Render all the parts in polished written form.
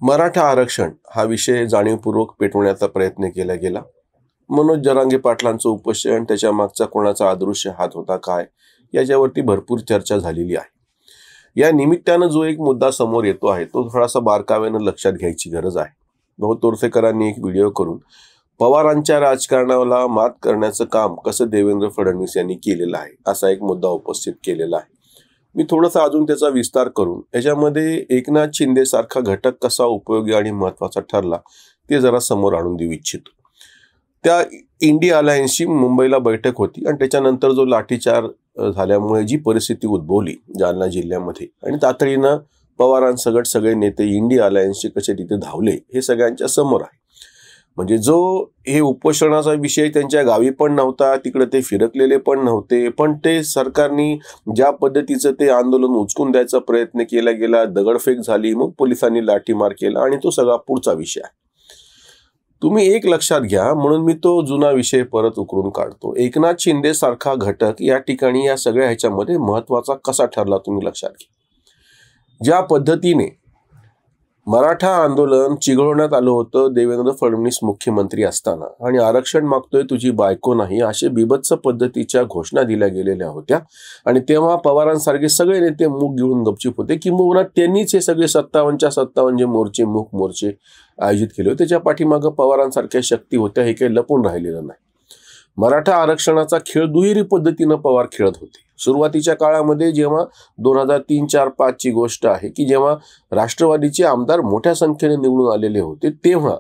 मराठा आरक्षण हा विषय जाणीवपूर्वक पेटवण्याचा प्रयत्न केला गेला. मनोज जरांगे पाटलांचं उपोषण, त्याच्या मागचा कोणाचा अदृश्य हात होता काय, याच्यावरती भरपूर चर्चा झालेली आहे. या निमित्तानं जो एक मुद्दा समोर येतो आहे तो थोडासा बारकाव्यानं लक्षात घ्यायची गरज आहे. भाऊ तोरसेकरांनी एक व्हिडिओ करून पवारांच्या राजकारणाला मात करण्याचं काम कसं देवेंद्र फडणवीस यांनी केलेलं आहे असा एक मुद्दा उपस्थित केलेला आहे. मी थोडासा अजून त्याचा विस्तार करून याच्यामध्ये एकनाथ शिंदे सारखा घटक कसा उपयोगी आणि महत्वाचा ठरला ते जरा समोर आणून देऊ इच्छितो. त्या इंडिया अलायन्सची मुंबईला बैठक होती आणि त्याच्यानंतर जो लाठीचार झाल्यामुळे जी परिस्थिती उद्भवली जालना जिल्ह्यामध्ये आणि तातडीनं पवारांसकट सगळे नेते इंडिया अलायन्सचे कसे तिथे धावले हे सगळ्यांच्या समोर आहे. म्हणजे जो हे उपोषणाचा विषय त्यांच्या गावी पण नव्हता, तिकडे ते फिरकलेले पण नव्हते, पण ते सरकारनी ज्या पद्धतीचं ते आंदोलन उचकून द्यायचा प्रयत्न केला गेला, दगडफेक झाली, मग पोलिसांनी लाठीमार केला आणि तो सगळा पुढचा विषय आहे. तुम्ही एक लक्षात घ्या, म्हणून मी तो जुना विषय परत उकरून काढतो. एकनाथ शिंदे सारखा घटक या ठिकाणी या सगळ्या ह्याच्यामध्ये महत्वाचा कसा ठरला तुम्ही लक्षात घ्या. ज्या पद्धतीने मराठा आंदोलन चिघळवण्यात आलं होतं देवेंद्र फडणवीस मुख्यमंत्री असताना आणि आरक्षण मागतोय तुझी बायको नाही असे बिभत्स पद्धतीच्या घोषणा दिल्या गेलेल्या होत्या आणि तेव्हा पवारांसारखे सगळे नेते मूग गिळून गपचूप होते, किंबहुना त्यांनीच हे सगळे 57 जे मोर्चे मूक मोर्चे आयोजित केले होते. त्याच्या पाठीमागं पवारांसारख्या शक्ती होत्या, हे काही लपून राहिलेलं नाही. मराठा आरक्षणाचा खेळ दुहेरी पद्धतीनं पवार खेळत होते. सुरुवातीच्या काळामध्ये जेव्हा 2003, 4, 5 ची गोष्ट आहे की जेव्हा राष्ट्रवादीचे आमदार मोठ्या संख्येने निवडून आलेले होते, तेव्हा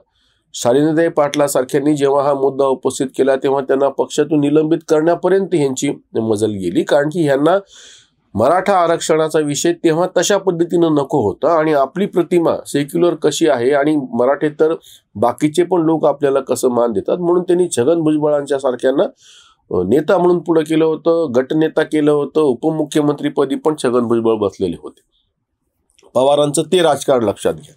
शालिनीताई पाटलासारख्यांनी जेव्हा हा मुद्दा उपस्थित केला तेव्हा त्यांना पक्षातून निलंबित करण्यापर्यंत यांची मजल गेली, कारण की ह्यांना मराठा आरक्षणाचा विषय तेव्हा तशा पद्धतीनं नको होता आणि आपली प्रतिमा सेक्युलर कशी आहे आणि मराठे तर बाकीचे पण लोक आपल्याला कसं मान देतात, म्हणून त्यांनी छगन भुजबळांच्या सारख्यांना नेता म्हणून पुढे केलं होतं, गटनेता केलं होतं, उपमुख्यमंत्रीपदी पण छगन भुजबळ बसलेले होते. पवारांचं ते राजकारण लक्षात घ्या.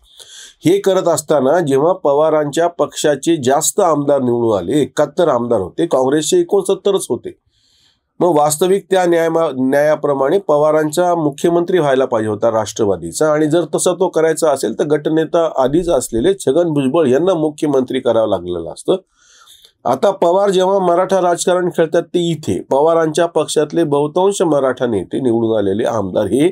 हे करत असताना जेव्हा पवारांच्या पक्षाचे जास्त आमदार निवडून आले, 71 आमदार होते, काँग्रेसचे 69च होते, मग वास्तविक त्या न्यायाप्रमाणे पवारांचा मुख्यमंत्री व्हायला पाहिजे होता राष्ट्रवादीचा, आणि जर तसा तो करायचा असेल तर गटनेता आधीच असलेले छगन भुजबळ यांना मुख्यमंत्री करावं लागलेलं असतं. आता पवार जेव्हा मराठा राजकारण खेळतात ते इथे पवारांच्या पक्षातले बहुतांश मराठा नेते निवडून आलेले आमदार हे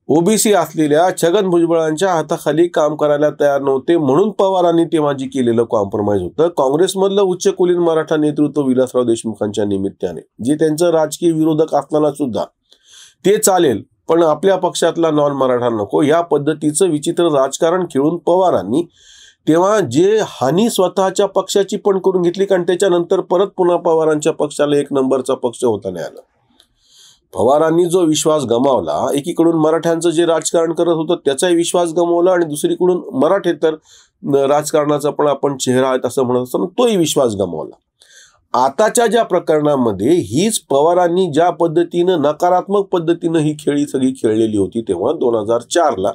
ओबीसी असलेल्या छगन भुजबळांच्या हाताखाली काम करायला तयार नव्हते, म्हणून पवारांनी तेव्हा जी केलेलं कॉम्प्रोमाइज होतं काँग्रेसमधलं उच्चकुलीन मराठा नेतृत्व विलासराव देशमुखांच्या निमित्ताने, जे त्यांचं राजकीय विरोधक असताना सुद्धा ते चालेल पण आपल्या पक्षातला नॉन मराठा नको, या पद्धतीचं विचित्र राजकारण खेळून पवारांनी तेव्हा जे हानी स्वतःच्या पक्षाची पण करून घेतली, कारण त्याच्यानंतर परत पुन्हा पवारांच्या पक्षाला 1 नंबरचा पक्ष होता नाही आला. पवारांनी जो विश्वास गमावला, एकीकडून मराठ्यांचं जे राजकारण करत होतं त्याचाही विश्वास गमावला आणि दुसरीकडून मराठे तर राजकारणाचा पण आपण चेहरा आहे असं म्हणत असताना तोही विश्वास गमावला. आताच्या ज्या प्रकरणामध्ये हीच पवारांनी ज्या पद्धतीनं नकारात्मक पद्धतीनं ही खेळी सगळी खेळलेली होती, तेव्हा 2004ला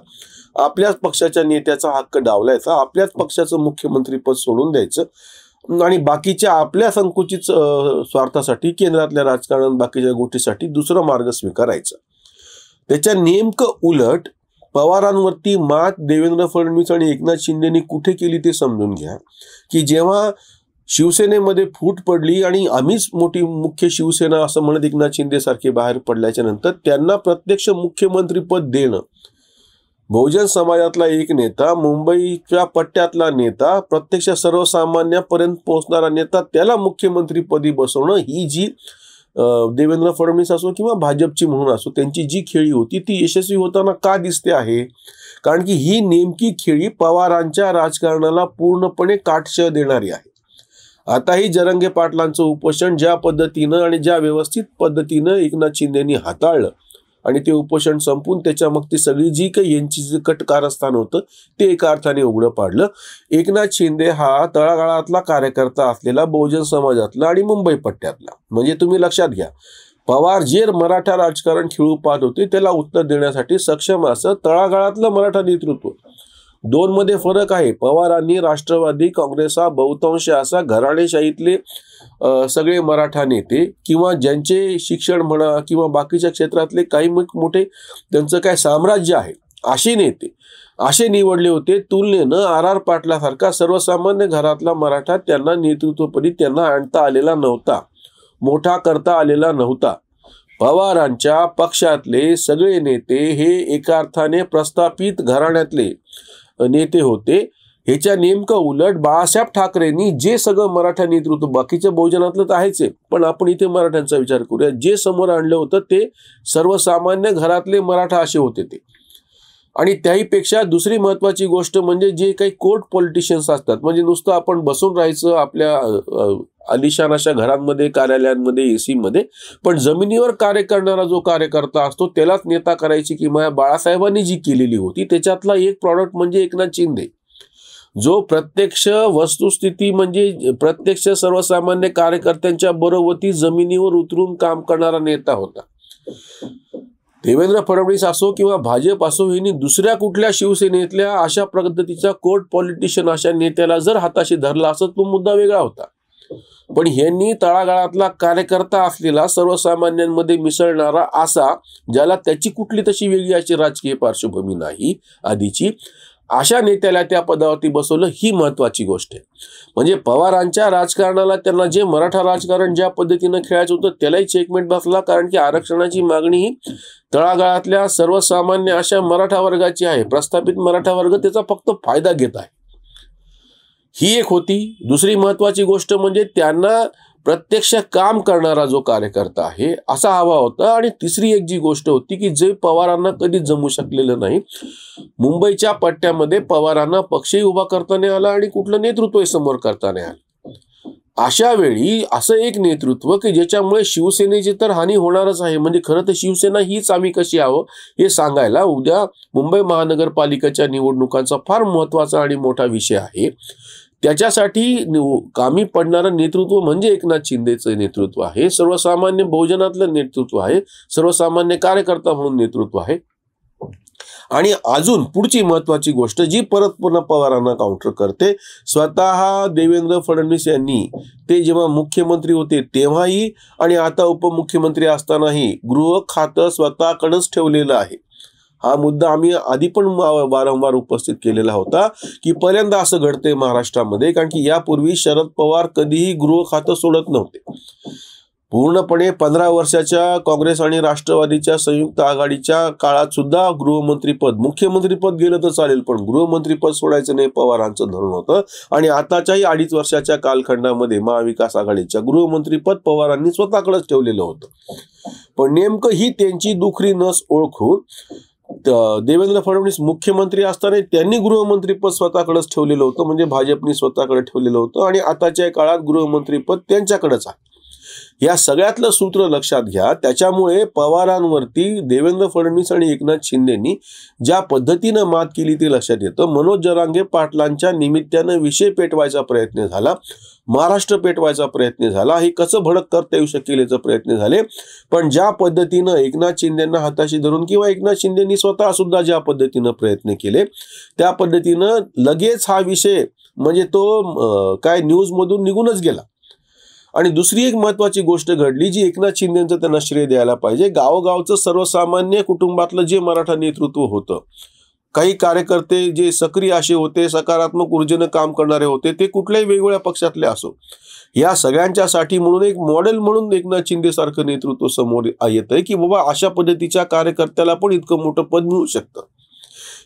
आपल्याच पक्षाच्या नेत्याचा हक्क डावलायचा, आपल्याच पक्षाचं मुख्यमंत्रीपद सोडून द्यायचं आणि बाकीच्या आपल्या संकुचित स्वार्थासाठी केंद्रातल्या राजकारण बाकीच्या गोष्टीसाठी दुसरा मार्ग स्वीकारायचा. त्याच्या नेमकं उलट पवारांवरती मात देवेंद्र फडणवीस आणि एकनाथ शिंदेनी कुठे केली ते समजून घ्या. की जेव्हा शिवसेनेमध्ये फूट पडली आणि आम्हीच मोठी मुख्य शिवसेना असं म्हणत एकनाथ शिंदे सारखे बाहेर पडल्याच्या नंतर त्यांना प्रत्यक्ष मुख्यमंत्रीपद देणं, बहुजन समाजातला एक नेता, मुंबईच्या पट्ट्यातला नेता, प्रत्यक्ष सर्वसामान्यापर्यंत पोहोचणारा नेता, त्याला मुख्यमंत्रीपदी बसवणं, ही जी देवेंद्र फडणवीस असो किंवा भाजपची म्हणून असो त्यांची जी खेळी होती ती यशस्वी होताना का दिसते आहे, कारण की ही नेमकी खेळी पवारांच्या राजकारणाला पूर्णपणे काटछळ देणारी आहे. आताही जरांगे पाटलांचं उपोषण ज्या पद्धतीनं आणि ज्या व्यवस्थित पद्धतीनं एकनाथ शिंदेनी हाताळलं आणि ते उपोषण संपून त्याच्या मग ती सगळी जी काही यांची जे कारस्थान होतं ते एका अर्थाने उघडं पाडलं. एकनाथ शिंदे हा तळागाळातला कार्यकर्ता असलेला बहुजन समाजातला आणि मुंबई पट्ट्यातला, म्हणजे तुम्ही लक्षात घ्या पवार जे मराठा राजकारण खेळू पाहत होते त्याला उत्तर देण्यासाठी सक्षम असं तळागाळातलं मराठा नेतृत्व. 2 मध्ये फरक आहे. पवारांनी राष्ट्रवादी काँग्रेस हा बहुतांश असा घराणेशाहीतले सगळे मराठा नेते किंवा ज्यांचे शिक्षण म्हणा किंवा बाकीच्या क्षेत्रातले काही मोठे त्यांचं काय साम्राज्य आहे असे निवडले होते. तुलनेनं आर पाटलासारखा सर्वसामान्य घरातला मराठा त्यांना नेतृत्वपदी त्यांना आणता आलेला नव्हता, मोठा करता आलेला नव्हता. पवारांच्या पक्षातले सगळे नेते हे एका अर्थाने प्रस्थापित घराण्यातले नेते होते. ह्याच्या नेमकं उलट बाळासाहेब ठाकरेंनी जे सगळं मराठा नेतृत्व, बाकीच्या बहुजनातलं तर आहेच आहे, पण आपण इथे मराठ्यांचा विचार करूया, जे समोर आणलं होतं ते सर्वसामान्य घरातले मराठा असे होते ते. आणि त्याहीपेक्षा दुसरी महत्वाची गोष्ट म्हणजे जे काही कोर्ट पॉलिटिशियन्स असतात, म्हणजे नुसतं आपण बसून राहायचं आपल्या आलिशान अशा घरांमध्ये, कार्यालयांमध्ये, एसी मध्ये, पण जमिनीवर कार्य करणारा जो कार्यकर्ता असतो त्यालाच नेता करायची किंवा बाळासाहेबांनी जी केलेली होती त्याच्यातला एक प्रॉडक्ट म्हणजे एकनाथ शिंदे, जो प्रत्यक्ष वस्तुस्थिती म्हणजे प्रत्यक्ष सर्वसामान्य कार्यकर्त्यांच्या बरोबरी जमिनीवर उतरून काम करणारा नेता होता. देवेंद्र फडणवीस असो किंवा भाजप असो, यांनी दुसऱ्या कुठल्या शिवसेनेतल्या अशा पद्धतीचा कोर्ट पॉलिटिशियन अशा नेत्याला जर हाताशी धरला असत तो मुद्दा वेगळा होता. पण यांनी तळागाळातला कार्यकर्ता असलेला, सर्वसामान्यांमध्ये मिसळणारा असा, ज्याला त्याची कुठली तशी वेगळी अशी राजकीय पार्श्वभूमी नाही आधीची, अशा नेत्याला त्या पदावरती बसवलं, ही महत्वाची गोष्ट आहे. म्हणजे पवारांच्या राजकारणाला त्यांना जे मराठा राजकारण ज्या पद्धतीनं खेळायचं होतं त्यालाही चेकमेट बसला, कारण की आरक्षणाची मागणी ही तळागाळातल्या सर्वसामान्य अशा मराठा वर्गाची आहे. प्रस्थापित मराठा वर्ग त्याचा फक्त फायदा घेत आहे, ही एक होती. दुसरी महत्वाची गोष्ट म्हणजे त्यांना प्रत्यक्ष काम करणारा जो कार्यकर्ता आहे असा हवा होता. आणि तिसरी एक जी गोष्ट होती की जे पवारांना कधीच जमू शकलेलं नाही, मुंबईच्या पट्ट्यामध्ये पवारांना पक्षही उभा करता नाही आला आणि कुठलं नेतृत्व समोर करता नाही आलं. अशा वेळी असं एक नेतृत्व की ज्याच्यामुळे शिवसेनेची तर हानी होणारच आहे. म्हणजे खरं तर शिवसेना हीच आम्ही कशी आहो हे सांगायला उद्या मुंबई महानगरपालिकेच्या निवडणुकांचा फार महत्वाचा आणि मोठा विषय आहे. त्याच्यासाठी कामी पडणारं नेतृत्व म्हणजे एकनाथ शिंदेचं नेतृत्व आहे, सर्वसामान्य बहुजनातलं नेतृत्व आहे, सर्वसामान्य कार्यकर्ता म्हणून नेतृत्व आहे. आणि अजून पुढची महत्वाची गोष्ट जी परत पुन्हा पवारांना काउंटर करते, स्वतः देवेंद्र फडणवीस यांनी ते जेव्हा मुख्यमंत्री होते तेव्हाही आणि आता उपमुख्यमंत्री असतानाही गृह खातं स्वतःकडेच ठेवलेलं आहे. हा मुद्दा आम्ही आधी पण वारंवार उपस्थित केलेला होता की पहिल्यांदा असं घडतंय महाराष्ट्रामध्ये, कारण की यापूर्वी शरद पवार कधीही गृह खातं सोडत नव्हते. पूर्णपणे 15 वर्षाच्या काँग्रेस आणि राष्ट्रवादीच्या संयुक्त आघाडीच्या काळात सुद्धा गृहमंत्रीपद, मुख्यमंत्रीपद गेलं तर चालेल पण गृहमंत्रीपद सोडायचं नाही पवारांचं धोरण होतं. आणि आताच्याही 2.5 वर्षाच्या कालखंडामध्ये महाविकास आघाडीच्या गृहमंत्रीपद पवारांनी स्वतःकडेच ठेवलेलं होतं. पण नेमकं ही त्यांची दुखरी नस ओळखून देवेंद्र फडणवीस मुख्यमंत्री असताना त्यांनी गृहमंत्रीपद स्वतःकडेच ठेवलेलं होतं, म्हणजे भाजपने स्वतःकडे ठेवलेलं होतं आणि आताच्या काळात गृहमंत्रीपद त्यांच्याकडेच आहे. या सगळ्यातलं सूत्र लक्षात घ्या. त्याच्यामुळे पवारांवरती देवेंद्र फडणवीस आणि एकनाथ शिंदेनी ज्या पद्धतीनं मात केली ते लक्षात येतं. मनोज जरांगे पाटलांच्या निमित्तानं विषय पेटवायचा प्रयत्न झाला, महाराष्ट्र पेटवायचा प्रयत्न झाला, हे कसं भडक करता येऊ शकेल याचा प्रयत्न झाले. पण ज्या पद्धतीनं एकनाथ शिंदेंना हाताशी धरून किंवा एकनाथ शिंदेनी स्वतः सुद्धा ज्या पद्धतीनं प्रयत्न केले त्या पद्धतीनं लगेच हा विषय म्हणजे तो काय न्यूजमधून निघूनच गेला. आणि दुसरी एक महत्वाची गोष्ट घडली जी एकनाथ शिंदेचं त्यांना श्रेय द्यायला पाहिजे. गावोगावचं सर्वसामान्य कुटुंबातलं जे मराठा नेतृत्व होतं, काही कार्यकर्ते जे सक्रिय असे होते, सकारात्मक ऊर्जेनं काम करणारे होते, ते कुठल्याही वेगवेगळ्या पक्षातले असो, या सगळ्यांच्यासाठी म्हणून एक मॉडेल म्हणून एकनाथ शिंदे सारखं नेतृत्व समोर येत आहे की बाबा अशा पद्धतीच्या कार्यकर्त्याला पण इतकं मोठं पद मिळू शकतं.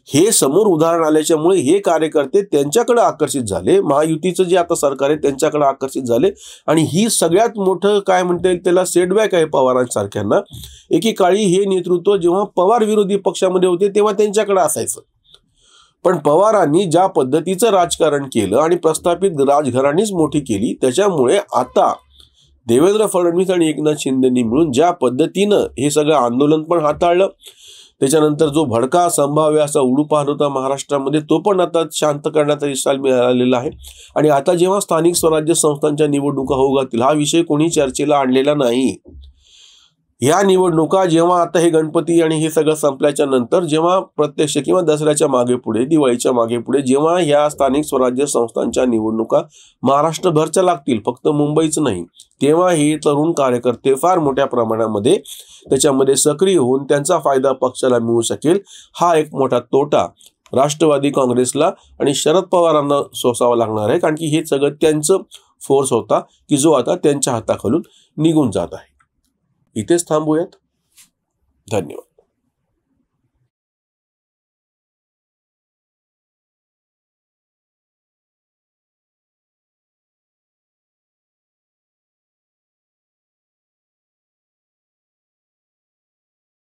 हे समोर उदाहरण आल्याच्यामुळे हे कार्यकर्ते त्यांच्याकडे आकर्षित झाले. महायुतीचं जे आता सरकार आहे त्यांच्याकडे आकर्षित झाले. आणि ही सगळ्यात मोठं काय म्हणता येईल त्याला सेटबॅक आहे पवारांसारख्यांना. एकेकाळी हे नेतृत्व जेव्हा पवार विरोधी पक्षामध्ये होते तेव्हा त्यांच्याकडे असायचं, पण पवारांनी ज्या पद्धतीचं राजकारण केलं आणि प्रस्थापित राजघराणीच मोठी केली त्याच्यामुळे आता देवेंद्र फडणवीस आणि एकनाथ शिंदेनी मिळून ज्या पद्धतीनं हे सगळं आंदोलन पण हाताळलं, त्याच्यानंतर जो भडका संभाव्य असा उडूपान होता महाराष्ट्रामध्ये तो पण आता शांत करण्याचा इशारा मिळालेला आहे. आणि आता जेव्हा स्थानिक स्वराज्य संस्थांच्या निवडणुका होऊ लागतील हा विषय कोणी चर्चेला आणलेला नाही. ह्या निवडणुका जेव्हा आता हे गणपती आणि हे सगळं संपल्याच्या नंतर जेव्हा प्रत्यक्ष किंवा दसऱ्याच्या मागे पुढे, दिवाळीच्या मागे पुढे जेव्हा ह्या स्थानिक स्वराज्य संस्थांच्या निवडणुका महाराष्ट्रभरच्या लागतील, फक्त मुंबईच नाही, तेव्हा हे तरुण कार्यकर्ते फार मोठ्या प्रमाणामध्ये त्याच्यामध्ये सक्रिय होऊन त्यांचा फायदा पक्षाला मिळू शकेल. हा एक मोठा तोटा राष्ट्रवादी काँग्रेसला आणि शरद पवारांना सोसावा लागणार आहे, कारण की हे सगळं त्यांचं फोर्स होता की जो आता त्यांच्या हाताखालून निघून जात आहे. इथेच थांबूयात. धन्यवाद.